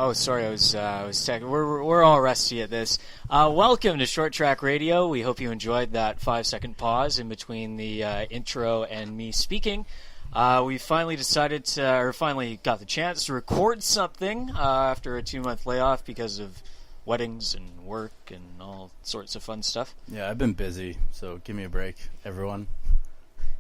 Oh, sorry, I was checking. We're all rusty at this. Welcome to Short Track Radio. We hope you enjoyed that 5-second pause in between the intro and me speaking. We finally finally got the chance to record something after a 2-month layoff because of weddings and work and all sorts of fun stuff. Yeah, I've been busy, so give me a break, everyone.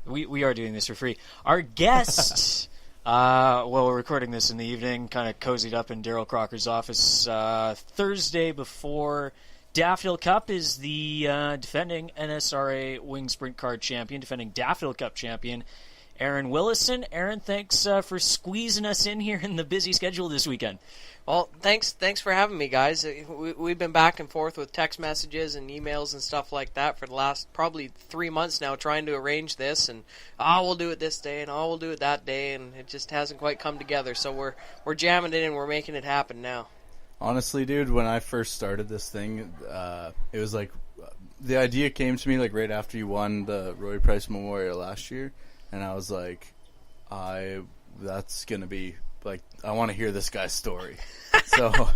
We are doing this for free. Our guest, we're recording this in the evening, kind of cozied up in Daryl Crocker's office Thursday before Daffodil Cup, is the defending NSRA Wing Sprint Car champion, defending Daffodil Cup champion, Aaron Willison. Aaron, thanks for squeezing us in here in the busy schedule this weekend. Well, thanks for having me, guys. We've been back and forth with text messages and emails and stuff like that for the last probably 3 months now, trying to arrange this, and we'll do it this day, and we'll do it that day, and it just hasn't quite come together. So we're jamming it in, we're making it happen now. Honestly, dude, when I first started this thing, it was like the idea came to me like right after you won the Rory Price Memorial last year, and I was like, that's gonna be. Like, I want to hear this guy's story. So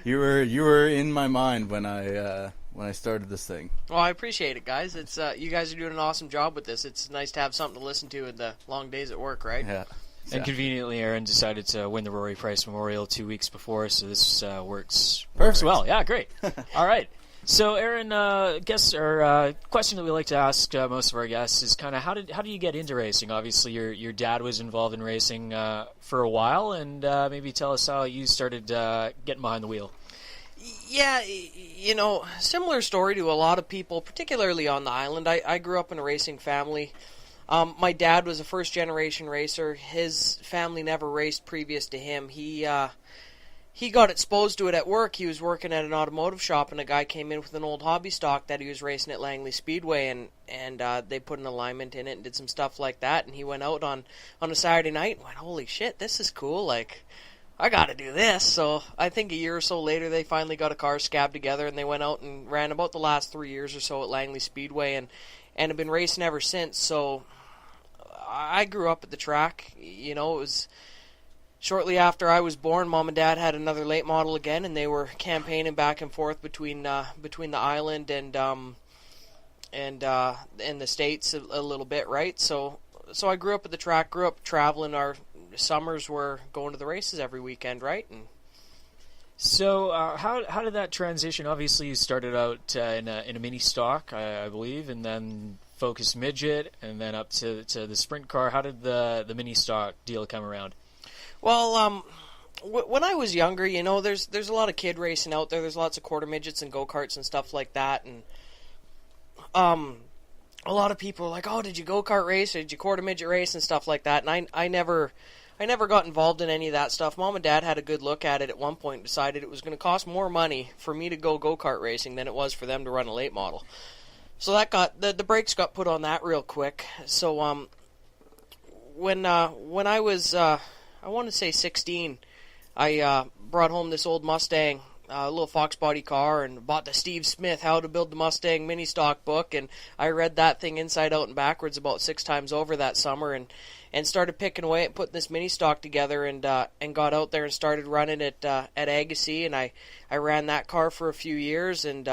you were in my mind when I started this thing. Well, I appreciate it, guys. It's you guys are doing an awesome job with this. It's nice to have something to listen to in the long days at work, right? Yeah. And conveniently, Aaron decided to win the Rory Price Memorial 2 weeks before, so this works well. Yeah, great. All right. So, Aaron, question that we like to ask most of our guests is kind of how do you get into racing? Obviously, your dad was involved in racing for a while, and maybe tell us how you started getting behind the wheel. Yeah, similar story to a lot of people, particularly on the island. I grew up in a racing family. My dad was a first-generation racer. His family never raced previous to him. He got exposed to it at work. He was working at an automotive shop, and a guy came in with an old hobby stock that he was racing at Langley Speedway, and they put an alignment in it and did some stuff like that, and he went out on a Saturday night and went, holy shit, this is cool, like, I gotta do this. So I think a year or so later they finally got a car scabbed together, and they went out and ran about the last 3 years or so at Langley Speedway, and have been racing ever since. So I grew up at the track. It was shortly after I was born. Mom and Dad had another late model again, and they were campaigning back and forth between the island and the States a little bit, right? So I grew up at the track, grew up traveling. Our summers were going to the races every weekend, right? And so how did that transition? Obviously, you started out in a mini stock, I believe, and then Focus Midget, and then up to the sprint car. How did the mini stock deal come around? Well, when I was younger, there's a lot of kid racing out there. There's lots of quarter midgets and go-karts and stuff like that. And a lot of people are like, oh, did you go-kart race or did you quarter midget race and stuff like that? And I never got involved in any of that stuff. Mom and Dad had a good look at it at one point and decided it was going to cost more money for me to go-kart racing than it was for them to run a late model. So that got the brakes got put on that real quick. So when I was I want to say 16, I brought home this old Mustang, a little Fox body car, and bought the Steve Smith How to Build the Mustang mini stock book, and I read that thing inside out and backwards about 6 times over that summer, and started picking away at putting this mini stock together, and got out there and started running it at Agassiz, and I ran that car for a few years, and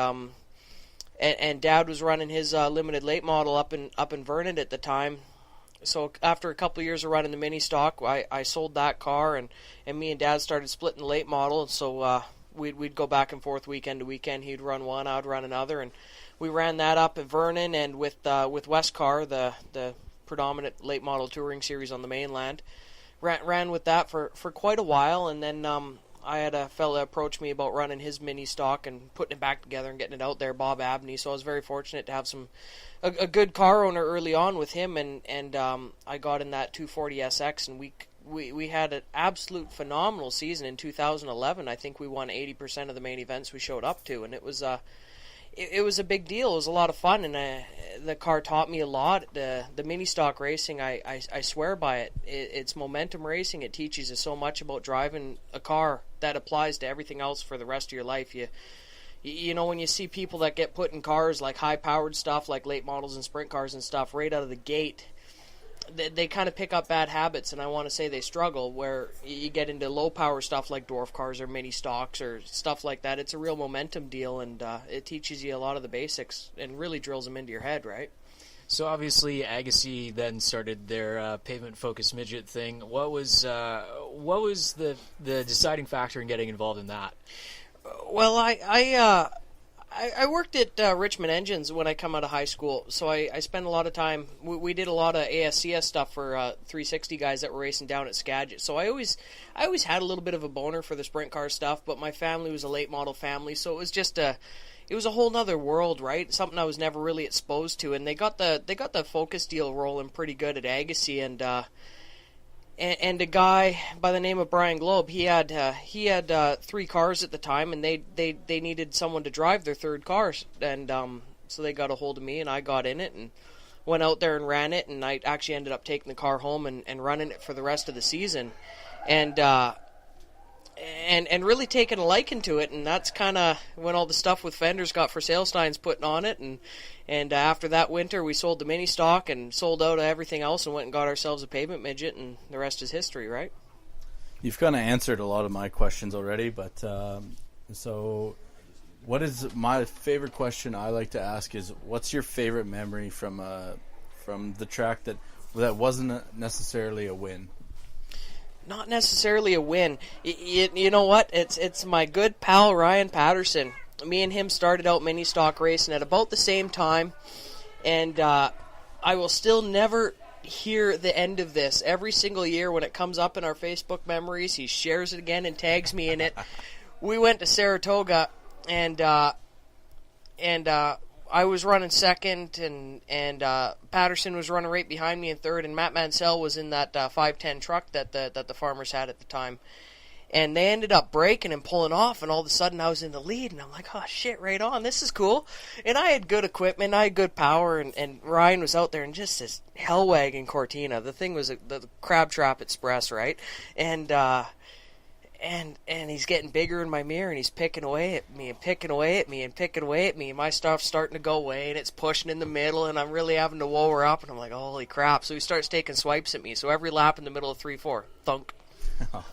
Dad was running his limited late model up in Vernon at the time. So after a couple of years of running the mini stock, I sold that car, and me and Dad started splitting the late model. And so we'd go back and forth weekend to weekend. He'd run one, I'd run another, and we ran that up at Vernon and with Westcar, the predominant late model touring series on the mainland. Ran with that for quite a while, and then I had a fella approach me about running his mini stock and putting it back together and getting it out there, Bob Abney. So I was very fortunate to have a good car owner early on with him, and I got in that 240 SX, and we had an absolute phenomenal season in 2011. I think we won 80% of the main events we showed up to, and it was a big deal. It was a lot of fun, and the car taught me a lot. The mini stock racing, I swear by it. It's momentum racing. It teaches you so much about driving a car that applies to everything else for the rest of your life. When you see people that get put in cars like high-powered stuff, like late models and sprint cars and stuff, right out of the gate, they kind of pick up bad habits, and I want to say they struggle, where you get into low power stuff like dwarf cars or mini stocks or stuff like that. It's a real momentum deal, and it teaches you a lot of the basics and really drills them into your head, right? So obviously, Agassi then started their pavement-focused midget thing. What was the deciding factor in getting involved in that? Well, I worked at Richmond Engines when I come out of high school, so I spent a lot of time. We did a lot of ASCS stuff for 360 guys that were racing down at Skagit. So I always had a little bit of a boner for the sprint car stuff, but my family was a late model family, so it was just a whole nother world, right? Something I was never really exposed to, and they got the Focus deal rolling pretty good at Agassi, and a guy by the name of Brian Globe, he had 3 cars at the time, and they needed someone to drive their third car, and so they got a hold of me, and I got in it and went out there and ran it, and I actually ended up taking the car home and running it for the rest of the season, and really taking a liking to it, and that's kind of when all the stuff with fenders got for sale signs putting on it, and after that winter we sold the mini stock and sold out of everything else and went and got ourselves a pavement midget, and the rest is history, right? You've kind of answered a lot of my questions already, but so what is my favorite question I like to ask is, what's your favorite memory from the track that wasn't necessarily a win? Not necessarily a win. You know what? It's my good pal Ryan Patterson. Me and him started out mini stock racing at about the same time, and I will still never hear the end of this. Every single year when it comes up in our Facebook memories, he shares it again and tags me in it. We went to Saratoga, and I was running second, and Patterson was running right behind me in third, and Matt Mansell was in that 510 truck that the farmers had at the time. And they ended up braking and pulling off, and all of a sudden I was in the lead, and I'm like, oh shit, right on, this is cool. And I had good equipment, I had good power, and Ryan was out there in just this hell-wagon Cortina. The thing was the Crab Trap Express, right? And he's getting bigger in my mirror, and he's picking away at me and picking away at me and picking away at me, and my stuff's starting to go away, and it's pushing in the middle, and I'm really having to whoa her up, and I'm like, holy crap. So he starts taking swipes at me. So every lap in the middle of 3-4, thunk,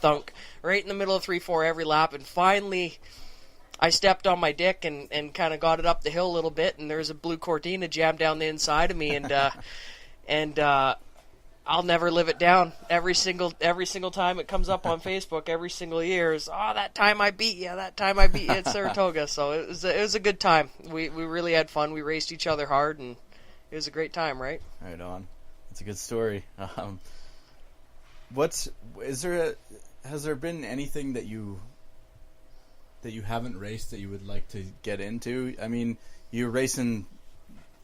thunk, right in the middle of 3-4 every lap, and finally I stepped on my dick and kind of got it up the hill a little bit, and there's a blue Cortina jammed down the inside of me, and I'll never live it down. Every single time it comes up on Facebook, every single year is, that time I beat you at Saratoga. So it was a good time. We really had fun. We raced each other hard, and it was a great time, right? Right on. It's a good story. Has there been anything that you haven't raced that you would like to get into? I mean, you're racing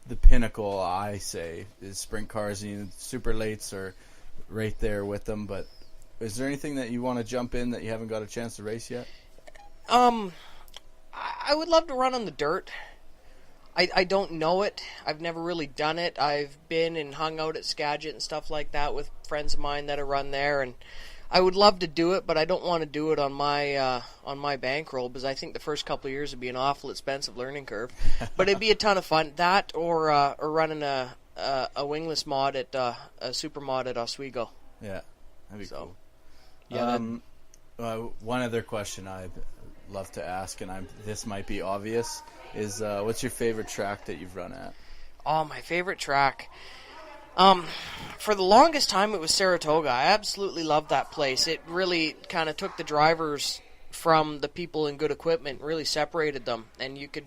the pinnacle, I say, is sprint cars, and super lates are right there with them, but is there anything that you want to jump in that you haven't got a chance to race yet? I would love to run on the dirt. I don't know it. I've never really done it. I've been and hung out at Skagit and stuff like that with friends of mine that have run there, and I would love to do it, but I don't want to do it on my bankroll, because I think the first couple of years would be an awful expensive learning curve. But it'd be a ton of fun. That or running a wingless mod at a super mod at Oswego. Yeah, that'd be cool. Yeah. One other question I'd love to ask, and this might be obvious, is what's your favorite track that you've run at? Oh, my favorite track. For the longest time, it was Saratoga. I absolutely loved that place. It really kind of took the drivers from the people in good equipment, really separated them, and you could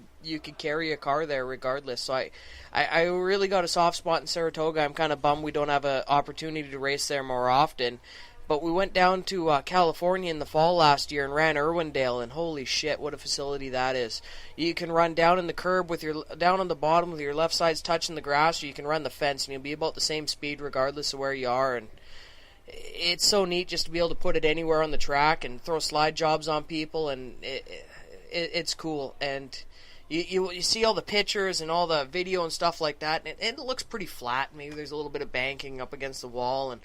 carry a car there regardless. So I really got a soft spot in Saratoga. I'm kind of bummed we don't have an opportunity to race there more often. But we went down to California in the fall last year and ran Irwindale, and holy shit, what a facility that is. You can run down in the curb down on the bottom with your left side's touching the grass, or you can run the fence, and you'll be about the same speed regardless of where you are. And it's so neat just to be able to put it anywhere on the track and throw slide jobs on people, and it's cool. And you see all the pictures and all the video and stuff like that, and it looks pretty flat. Maybe there's a little bit of banking up against the wall, and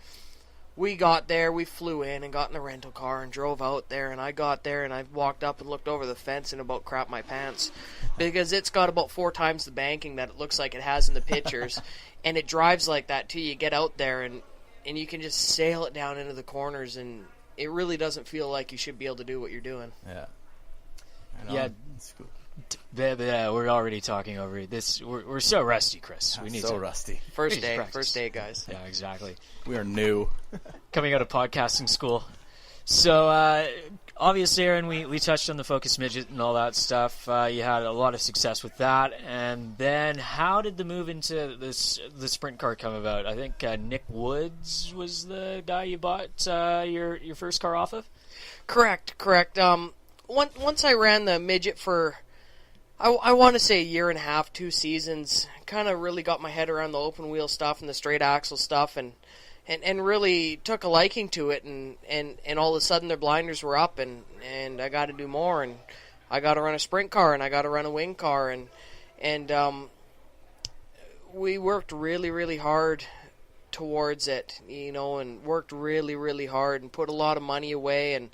we got there, we flew in and got in the rental car and drove out there, and I got there and I walked up and looked over the fence and about crapped my pants because it's got about 4 times the banking that it looks like it has in the pictures, and it drives like that too. You get out there and you can just sail it down into the corners, and it really doesn't feel like you should be able to do what you're doing. Yeah. Yeah. That's cool. Yeah, we're already talking over this. We're so rusty, Chris. We need so to rusty. First practice. day, guys. Yeah, exactly. We are new. Coming out of podcasting school. So, obviously, Aaron, we touched on the Focus Midget and all that stuff. You had a lot of success with that. And then how did the move into the sprint car come about? I think Nick Woods was the guy you bought your first car off of? Correct. Once I ran the midget for, I want to say a year and a half, 2 seasons, kind of really got my head around the open wheel stuff and the straight axle stuff, and really took a liking to it, and all of a sudden their blinders were up, and I got to do more, and I got to run a sprint car, and I got to run a wing car, and we worked really, really hard towards it, and worked really, really hard and put a lot of money away, and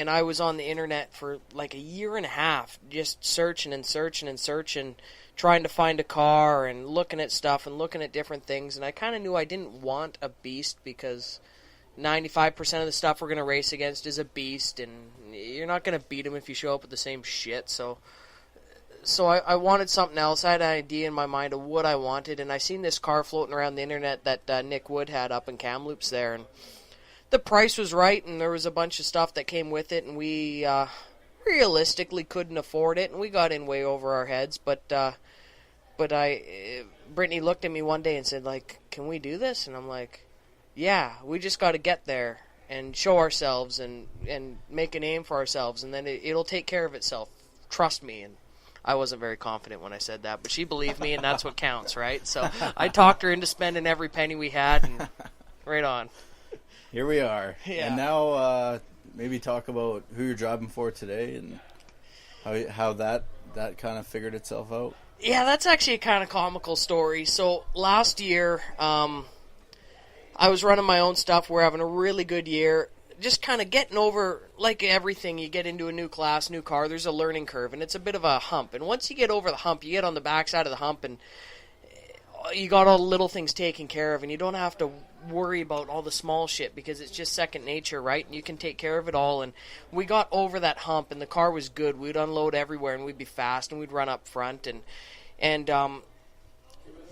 I was on the internet for like a year and a half just searching, trying to find a car and looking at stuff and looking at different things, and I kind of knew I didn't want a beast because 95% of the stuff we're going to race against is a beast, and you're not going to beat them if you show up with the same shit, so I wanted something else. I had an idea in my mind of what I wanted, and I seen this car floating around the internet that Nick Wood had up in Kamloops there, and the price was right, and there was a bunch of stuff that came with it, and we realistically couldn't afford it, and we got in way over our heads, but Brittany looked at me one day and said, like, can we do this? And I'm like, yeah, we just got to get there and show ourselves and make a name for ourselves, and then it'll take care of itself. Trust me. And I wasn't very confident when I said that, but she believed me, and that's what counts, right? So I talked her into spending every penny we had, and right on. Here we are. Yeah. And now maybe talk about who you're driving for today and how that kind of figured itself out. Yeah, that's actually a kind of comical story. So last year, I was running my own stuff. We're having a really good year. Just kind of getting over, like everything, you get into a new class, new car, there's a learning curve, and it's a bit of a hump. And once you get over the hump, you get on the backside of the hump, and you got all the little things taken care of, and you don't have to worry about all the small shit because it's just second nature, right? And you can take care of it all. And we got over that hump, and the car was good. We'd unload everywhere, and we'd be fast, and we'd run up front, and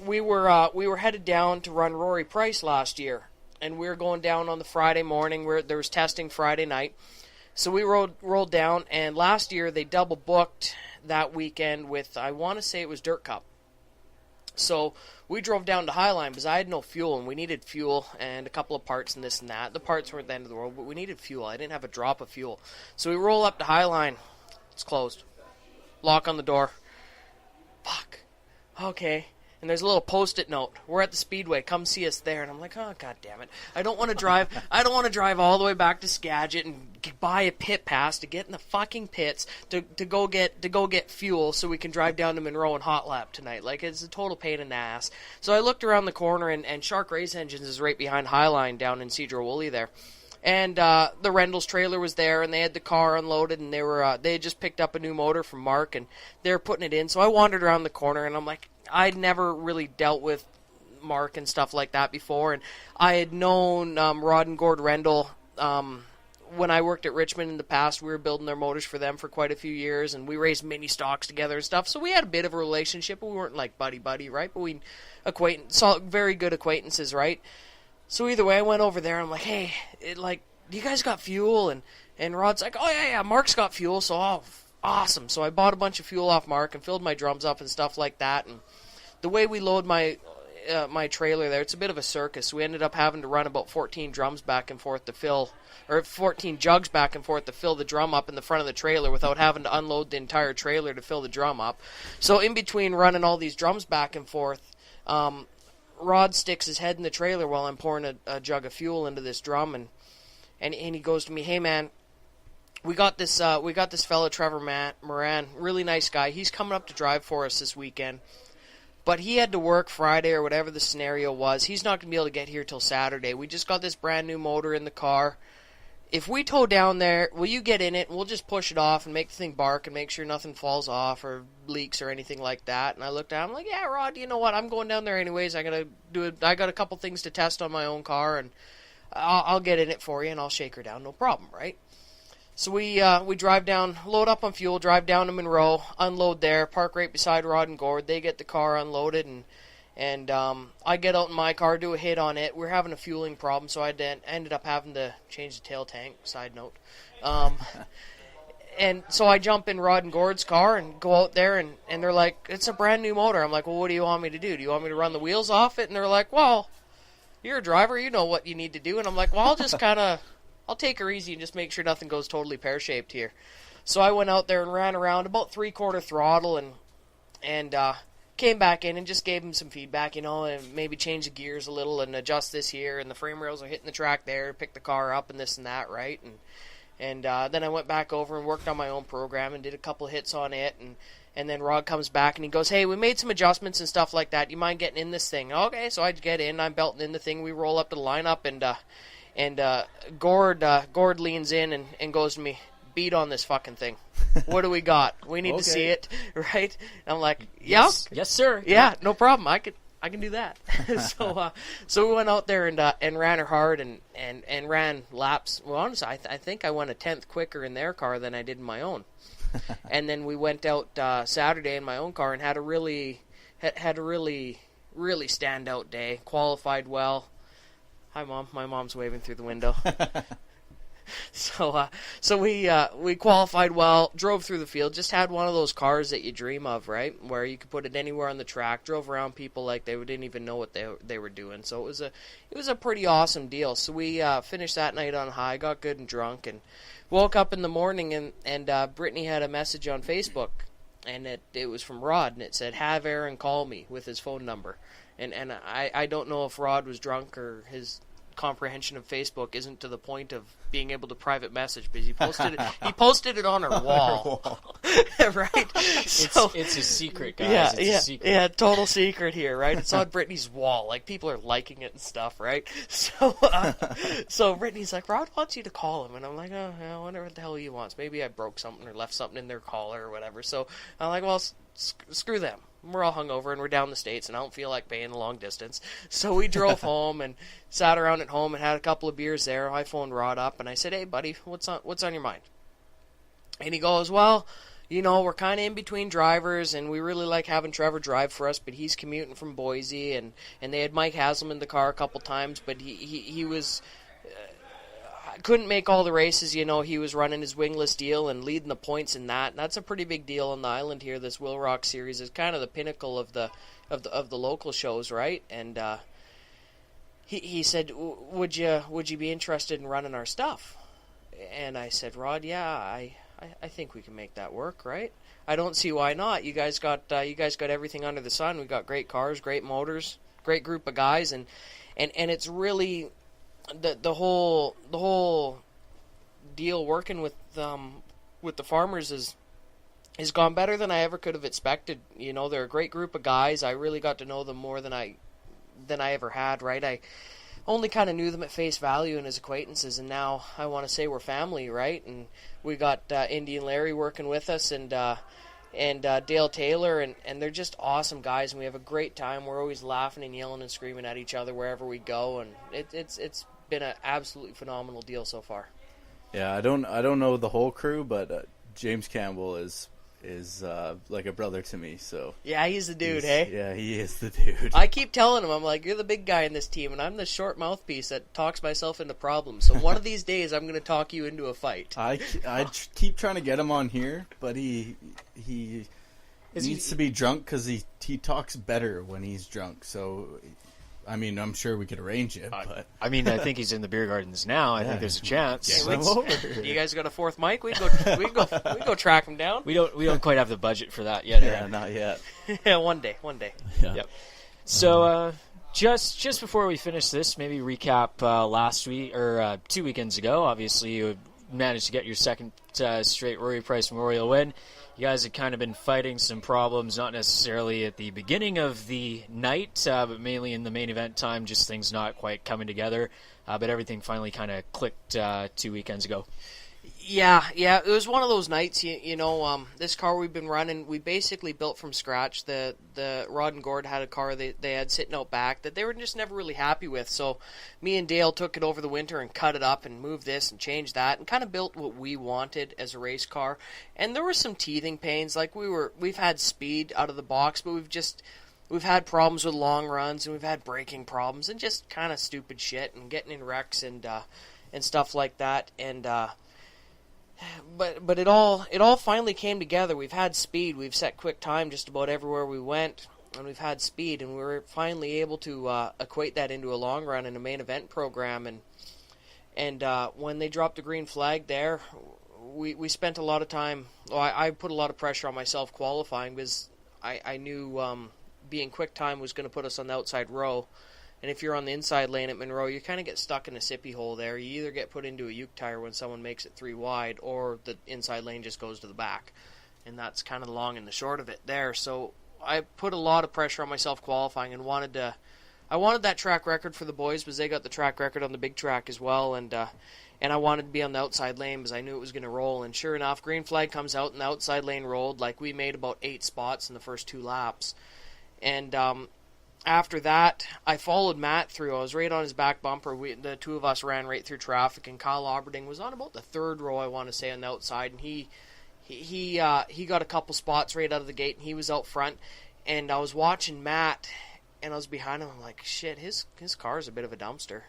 we were headed down to run Rory Price last year, and we were going down on the Friday morning where there was testing Friday night. So we rolled down, and last year they double booked that weekend with, I want to say it was Dirt Cup. So we drove down to Highline because I had no fuel, and we needed fuel and a couple of parts and this and that. The parts weren't the end of the world, but we needed fuel. I didn't have a drop of fuel. So we roll up to Highline. It's closed. Lock on the door. Fuck. Okay. And there's a little post-it note. We're at the Speedway. Come see us there. And I'm like, oh, God damn it. I don't want to drive. I don't want to drive all the way back to Skagit and buy a pit pass to get in the fucking pits to go get fuel so we can drive down to Monroe and hot lap tonight. Like, it's a total pain in the ass. So I looked around the corner, and Shark Race Engines is right behind Highline down in Cedar-Woolley there. And the Rendell's trailer was there, and they had the car unloaded, and they had just picked up a new motor from Mark, and they were putting it in. So I wandered around the corner, and I'm like, I'd never really dealt with Mark and stuff like that before, and I had known Rod and Gord Rendell when I worked at Richmond in the past. We were building their motors for them for quite a few years, and we raced mini stocks together and stuff, so we had a bit of a relationship. We weren't like buddy-buddy, right? But we saw very good acquaintances, right? So either way, I went over there, and I'm like, hey, you guys got fuel? And Rod's like, oh, yeah, Mark's got fuel, so awesome. So I bought a bunch of fuel off Mark and filled my drums up and stuff like that. And the way we load my trailer there, it's a bit of a circus. We ended up having to run about 14 drums back and forth to fill, or 14 jugs back and forth to fill the drum up in the front of the trailer without having to unload the entire trailer to fill the drum up. So in between running all these drums back and forth, Rod sticks his head in the trailer while I'm pouring a jug of fuel into this drum, and he goes to me, hey man, we got this fella Trevor Moran, really nice guy. He's coming up to drive for us this weekend. But he had to work Friday or whatever the scenario was. He's not going to be able to get here till Saturday. We just got this brand new motor in the car. If we tow down there, will you get in it and we'll just push it off and make the thing bark and make sure nothing falls off or leaks or anything like that? And I looked at him like, yeah, Rod, you know what? I'm going down there anyways. I got a couple things to test on my own car, and I'll get in it for you and I'll shake her down. No problem, right? So we drive down, load up on fuel, drive down to Monroe, unload there, park right beside Rod and Gord. They get the car unloaded, and I get out in my car, do a hit on it. We're having a fueling problem, so I ended up having to change the tail tank, side note. And so I jump in Rod and Gord's car and go out there, and they're like, it's a brand new motor. I'm like, well, what do you want me to do? Do you want me to run the wheels off it? And they're like, well, you're a driver, you know what you need to do. And I'm like, well, I'll take her easy and just make sure nothing goes totally pear-shaped here. So I went out there and ran around about 3/4 throttle and came back in and just gave him some feedback, and maybe change the gears a little and adjust this here, and the frame rails are hitting the track there, pick the car up and this and that, right? And then I went back over and worked on my own program and did a couple hits on it, and then Rod comes back and he goes, hey, we made some adjustments and stuff like that. Do you mind getting in this thing? Okay, so I get in, I'm belting in the thing, we roll up to the lineup, and Gord leans in and goes to me, beat on this fucking thing. What do we got? We need to see it, right? And I'm like, yeah, yes, sir. Yeah, no problem. I can do that. So we went out there and ran her hard and ran laps. Well, honestly, I think I went a tenth quicker in their car than I did in my own. And then we went out Saturday in my own car and had a really standout day. Qualified well. Hi, Mom. My mom's waving through the window. So we qualified well, drove through the field, just had one of those cars that you dream of, right? Where you could put it anywhere on the track, drove around people like they didn't even know what they were doing. So it was a pretty awesome deal. So we finished that night on high, got good and drunk, and woke up in the morning and Brittany had a message on Facebook, and it was from Rod, and it said, have Aaron call me, with his phone number. And I don't know if Rod was drunk or his comprehension of Facebook isn't to the point of being able to private message, because he posted it on her wall. Right? It's a secret, guys. It's a secret. Yeah, total secret here, right? It's on Brittany's wall. Like, people are liking it and stuff, right? So Brittany's like, Rod wants you to call him. And I'm like, oh, I wonder what the hell he wants. Maybe I broke something or left something in their collar or whatever. So I'm like, well, screw them. We're all hungover and we're down the States and I don't feel like paying the long distance. So we drove home and sat around at home and had a couple of beers there. I phoned Rod up and I said, hey, buddy, what's on your mind? And he goes, well, we're kind of in between drivers and we really like having Trevor drive for us, but he's commuting from Boise and they had Mike Haslam in the car a couple times, but he was... couldn't make all the races, he was running his wingless deal and leading the points in that. And that's a pretty big deal on the island here. This Will Rock series is kind of the pinnacle of the local shows, right? And he said, would you be interested in running our stuff? And I said, Rod, yeah, I think we can make that work, right? I don't see why not. You guys got everything under the sun. We got great cars, great motors, great group of guys, and it's really the whole deal working with the farmers has gone better than I ever could have expected. They're a great group of guys. I really got to know them more than I ever had, right? I only kind of knew them at face value and as acquaintances, and now I want to say we're family, right? And we got Indian Larry working with us and Dale Taylor, and they're just awesome guys, and we have a great time. We're always laughing and yelling and screaming at each other wherever we go, and it's been an absolutely phenomenal deal so far. Yeah, I don't know the whole crew, but James Campbell is like a brother to me. So yeah, he's the dude, hey? Yeah, he is the dude. I keep telling him, I'm like, you're the big guy in this team, and I'm the short mouthpiece that talks myself into problems. So one of these days, I'm going to talk you into a fight. I keep trying to get him on here, but he needs to be drunk because he talks better when he's drunk. So, I mean, I'm sure we could arrange it. But I think he's in the beer gardens now. I think there's a chance. Yeah, you guys got a fourth mic? We can go track him down. We don't quite have the budget for that yet. Yeah, not yet. Yeah, one day. Yeah. Yep. So just before we finish this, maybe recap last week or 2 weekends ago. Obviously, you managed to get your second straight Rory Price Memorial win. you guys had kind of been fighting some problems, not necessarily at the beginning of the night, but mainly in the main event time, just things not quite coming together. But everything finally kind of clicked 2 weekends ago. Yeah, it was one of those nights. This car we've been running, we basically built from scratch. The Rod and Gord had a car they had sitting out back that they were just never really happy with. So me and Dale took it over the winter and cut it up and moved this and changed that and kind of built what we wanted as a race car. And there were some teething pains. Like we've had speed out of the box, but we've had problems with long runs and we've had braking problems and just kind of stupid shit and getting in wrecks and stuff like that. And But it all finally came together. We've had speed. We've set quick time just about everywhere we went, and we've had speed, and we were finally able to equate that into a long run and a main event program. And when they dropped the green flag there, we spent a lot of time. Well, I put a lot of pressure on myself qualifying because I knew being quick time was going to put us on the outside row. And if you're on the inside lane at Monroe, you kind of get stuck in a sippy hole there. You either get put into a uke tire when someone makes it 3 wide, or the inside lane just goes to the back. And that's kind of the long and the short of it there. So I put a lot of pressure on myself qualifying and I wanted that track record for the boys because they got the track record on the big track as well. And I wanted to be on the outside lane because I knew it was going to roll. And sure enough, green flag comes out and the outside lane rolled. Like we made about 8 spots in the first 2 laps. And after that, I followed Matt through. I was right on his back bumper. The two of us ran right through traffic, and Kyle Oberding was on about the 3rd row, I want to say, on the outside, and he got a couple spots right out of the gate, and he was out front. And I was watching Matt, and I was behind him. I'm like, shit, his car's a bit of a dumpster.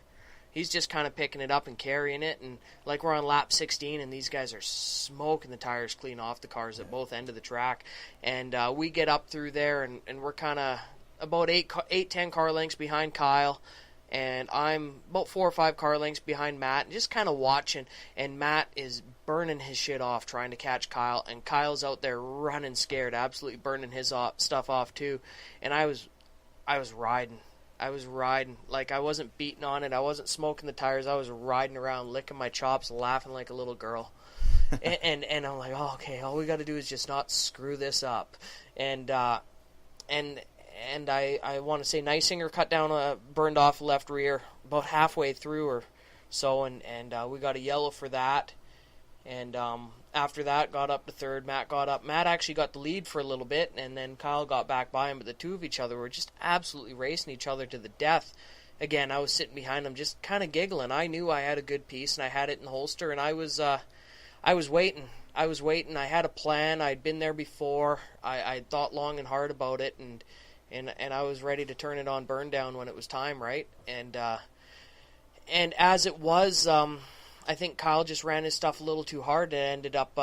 He's just kind of picking it up and carrying it, and like we're on lap 16, and these guys are smoking the tires clean off the cars at both ends of the track. And we get up through there, and we're kind of about 10 car lengths behind Kyle, and I'm about 4 or 5 car lengths behind Matt, and just kind of watching, and Matt is burning his shit off trying to catch Kyle, and Kyle's out there running scared, absolutely burning his stuff off too. And I was riding. Like I wasn't beating on it, I wasn't smoking the tires, I was riding around licking my chops, laughing like a little girl. and I'm like, oh, okay, all we got to do is just not screw this up. And I want to say Neisinger cut down burned off left rear about halfway through or so, and we got a yellow for that. And after that, got up to 3rd. Matt got up. Matt actually got the lead for a little bit, and then Kyle got back by him. But the two of each other were just absolutely racing each other to the death. Again, I was sitting behind him, just kind of giggling. I knew I had a good piece, and I had it in the holster, and I was waiting. I had a plan. I'd been there before. I thought long and hard about it, and I was ready to turn it on burn down when it was time, right? And as it was, I think Kyle just ran his stuff a little too hard. It ended up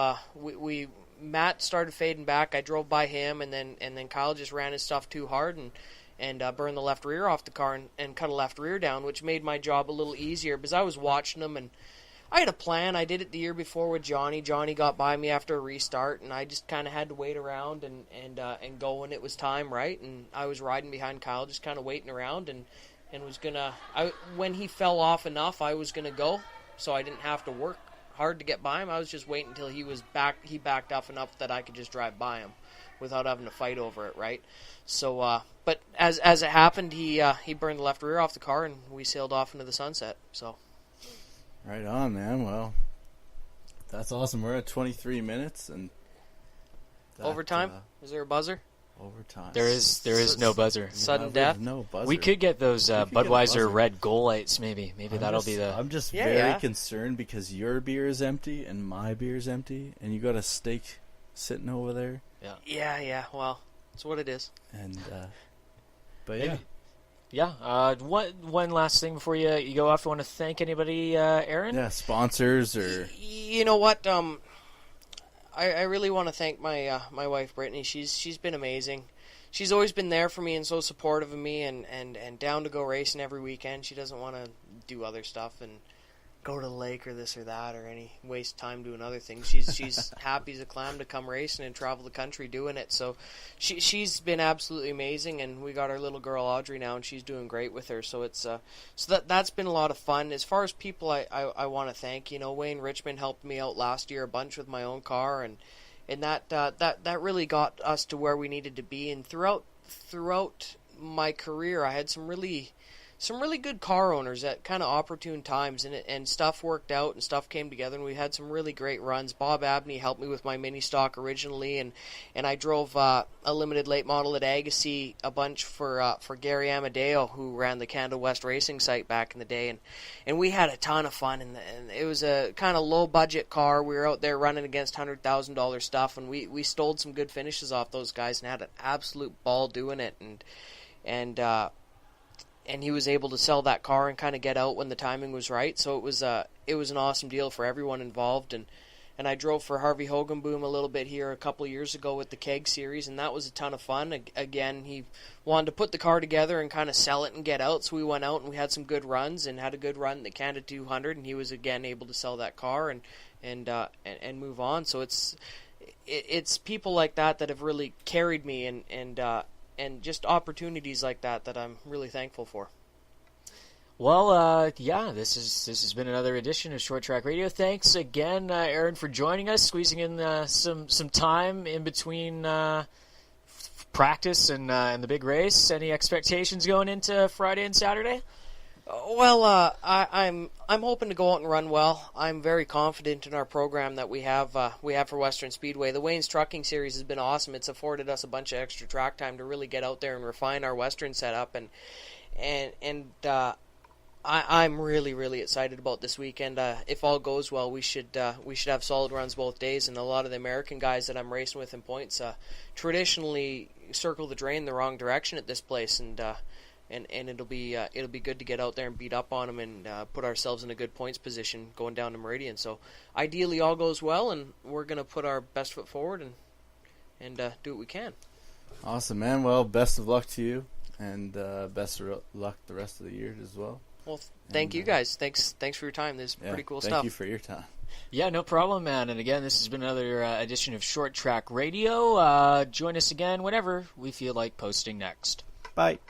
Matt started fading back. I drove by him, and then Kyle just ran his stuff too hard and burned the left rear off the car and cut a left rear down, which made my job a little easier because I was watching him and I had a plan. I did it the year before with Johnny. Johnny got by me after a restart, and I just kind of had to wait around and go when it was time, right? And I was riding behind Kyle, just kind of waiting around, and was gonna. When he fell off enough, I was gonna go, so I didn't have to work hard to get by him. I was just waiting until he was back. He backed off enough that I could just drive by him without having to fight over it, right? So, but as it happened, he burned the left rear off the car, and we sailed off into the sunset. So. Right on, man. Well, that's awesome. We're at 23 minutes and overtime. Is there a buzzer? Overtime. There is no buzzer. Sudden death. No buzzer. We could get those Budweiser red goal lights. Maybe that'll be the. I'm just very concerned because your beer is empty and my beer is empty, and you got a steak sitting over there. Yeah. Well, that's what it is. And but yeah. Yeah. One last thing before you go off. You want to thank anybody, Aaron? Yeah, sponsors or. You know what? I really want to thank my wife Brittany. She's been amazing. She's always been there for me and so supportive of me and down to go racing every weekend. She doesn't want to do other stuff and go to the lake or this or that or any waste time doing other things. She's happy as a clam to come racing and travel the country doing it. So she's been absolutely amazing, and we got our little girl Audrey now, and she's doing great with her. So it's that's been a lot of fun. As far as people I want to thank, Wayne Richmond helped me out last year a bunch with my own car, and that really got us to where we needed to be. And throughout my career, I had some really good car owners at kind of opportune times, and stuff worked out and stuff came together, and we had some really great runs. Bob Abney helped me with my mini stock originally, and I drove a limited late model at Agassiz a bunch for Gary Amadeo, who ran the Canada West racing site back in the day, and we had a ton of fun, and it was a kind of low budget car. We were out there running against $100,000 stuff, and we stole some good finishes off those guys and had an absolute ball doing it, and he was able to sell that car and kind of get out when the timing was right. So it was an awesome deal for everyone involved. And I drove for Harvey Hogenboom a little bit here a couple of years ago with the Keg Series, and that was a ton of fun. Again, he wanted to put the car together and kind of sell it and get out. So we went out and we had some good runs and had a good run in the Canada 200, and he was again able to sell that car and move on. So it's people like that have really carried me and just opportunities like that I'm really thankful for. Well, this has been another edition of Short Track Radio. Thanks again, Aaron, for joining us, squeezing in some time in between practice and the big race. Any expectations going into Friday and Saturday? Well, I'm hoping to go out and run well. I'm very confident in our program that we have for Western Speedway. The Wayne's Trucking Series has been awesome. It's afforded us a bunch of extra track time to really get out there and refine our Western setup, and I'm really, really excited about this weekend. If all goes well, we should have solid runs both days. And a lot of the American guys that I'm racing with in points traditionally circle the drain the wrong direction at this place, and it'll be good to get out there and beat up on them and put ourselves in a good points position going down to Meridian. So ideally, all goes well, and we're gonna put our best foot forward and do what we can. Awesome, man. Well, best of luck to you, and best of luck the rest of the year as well. Well, thank you guys. Thanks for your time. This is pretty cool stuff. Thank you for your time. Yeah, no problem, man. And again, this has been another edition of Short Track Radio. Join us again whenever we feel like posting next. Bye.